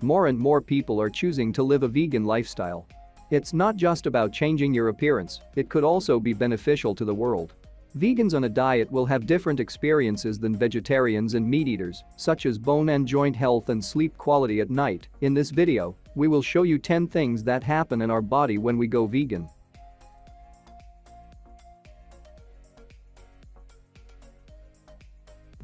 more and more people are choosing to live a vegan lifestyle. It's not just about changing your appearance, it could also be beneficial to the world. Vegans on a diet will have different experiences than vegetarians and meat eaters, such as bone and joint health and sleep quality at night. In this video, we will show you 10 things that happen in our body when we go vegan.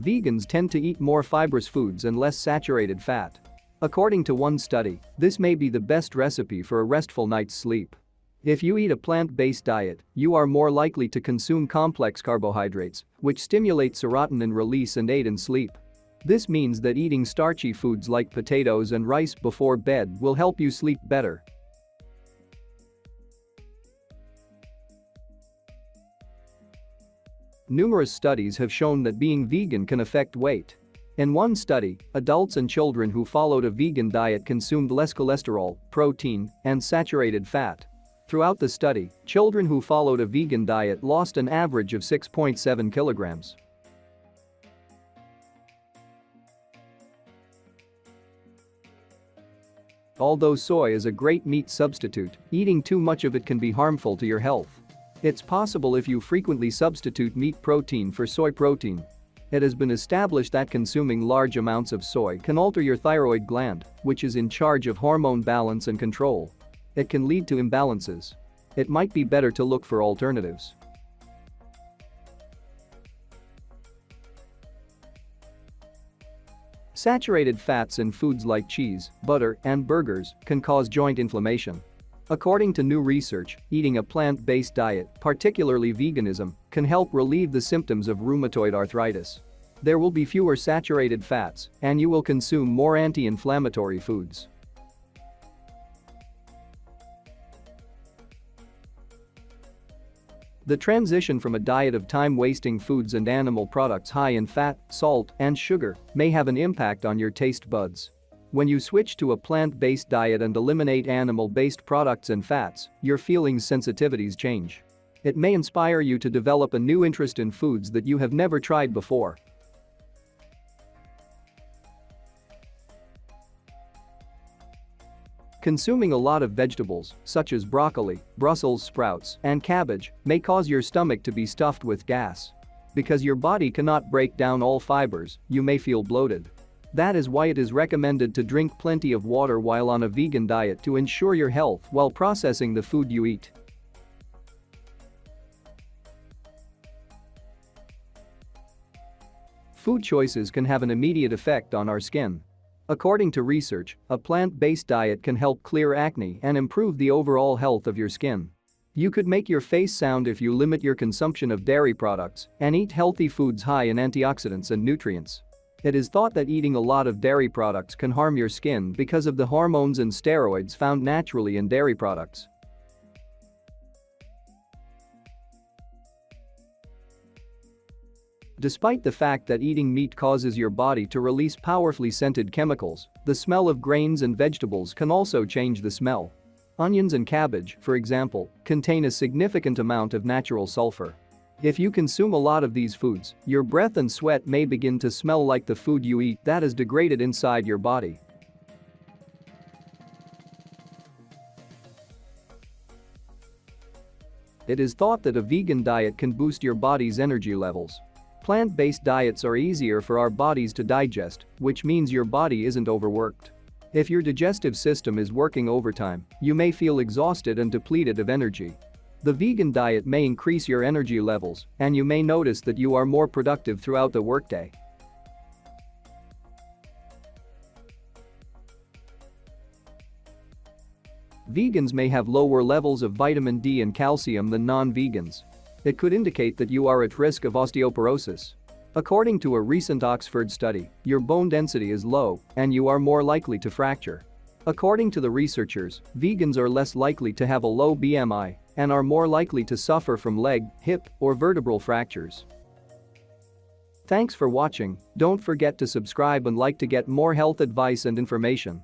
Vegans tend to eat more fibrous foods and less saturated fat. According to one study, this may be the best recipe for a restful night's sleep. If you eat a plant-based diet, you are more likely to consume complex carbohydrates, which stimulate serotonin release and aid in sleep. This means that eating starchy foods like potatoes and rice before bed will help you sleep better. Numerous studies have shown that being vegan can affect weight. In one study, adults and children who followed a vegan diet consumed less cholesterol, protein, and saturated fat. Throughout the study, children who followed a vegan diet lost an average of 6.7 kilograms. Although soy is a great meat substitute, eating too much of it can be harmful to your health. It's possible if you frequently substitute meat protein for soy protein. It has been established that consuming large amounts of soy can alter your thyroid gland, which is in charge of hormone balance and control. It can lead to imbalances. It might be better to look for alternatives. Saturated fats in foods like cheese, butter, and burgers can cause joint inflammation. According to new research, eating a plant-based diet, particularly veganism, can help relieve the symptoms of rheumatoid arthritis. There will be fewer saturated fats, and you will consume more anti-inflammatory foods. The transition from a diet of time-wasting foods and animal products high in fat, salt, and sugar may have an impact on your taste buds. When you switch to a plant-based diet and eliminate animal-based products and fats, your feelings' sensitivities change. It may inspire you to develop a new interest in foods that you have never tried before. Consuming a lot of vegetables, such as broccoli, Brussels sprouts, and cabbage, may cause your stomach to be stuffed with gas. Because your body cannot break down all fibers, you may feel bloated. That is why it is recommended to drink plenty of water while on a vegan diet to ensure your health while processing the food you eat. Food choices can have an immediate effect on our skin. According to research, a plant-based diet can help clear acne and improve the overall health of your skin. You could make your face sound if you limit your consumption of dairy products and eat healthy foods high in antioxidants and nutrients. It is thought that eating a lot of dairy products can harm your skin because of the hormones and steroids found naturally in dairy products. Despite the fact that eating meat causes your body to release powerfully scented chemicals, the smell of grains and vegetables can also change the smell. Onions and cabbage, for example, contain a significant amount of natural sulfur. If you consume a lot of these foods, your breath and sweat may begin to smell like the food you eat that is degraded inside your body. It is thought that a vegan diet can boost your body's energy levels. Plant-based diets are easier for our bodies to digest, which means your body isn't overworked. If your digestive system is working overtime, you may feel exhausted and depleted of energy. The vegan diet may increase your energy levels, and you may notice that you are more productive throughout the workday. Vegans may have lower levels of vitamin D and calcium than non-vegans. It could indicate that you are at risk of osteoporosis. According to a recent Oxford study, your bone density is low, and you are more likely to fracture. According to the researchers, vegans are less likely to have a low BMI and are more likely to suffer from leg, hip, or vertebral fractures. Thanks for watching. Don't forget to subscribe and like to get more health advice and information.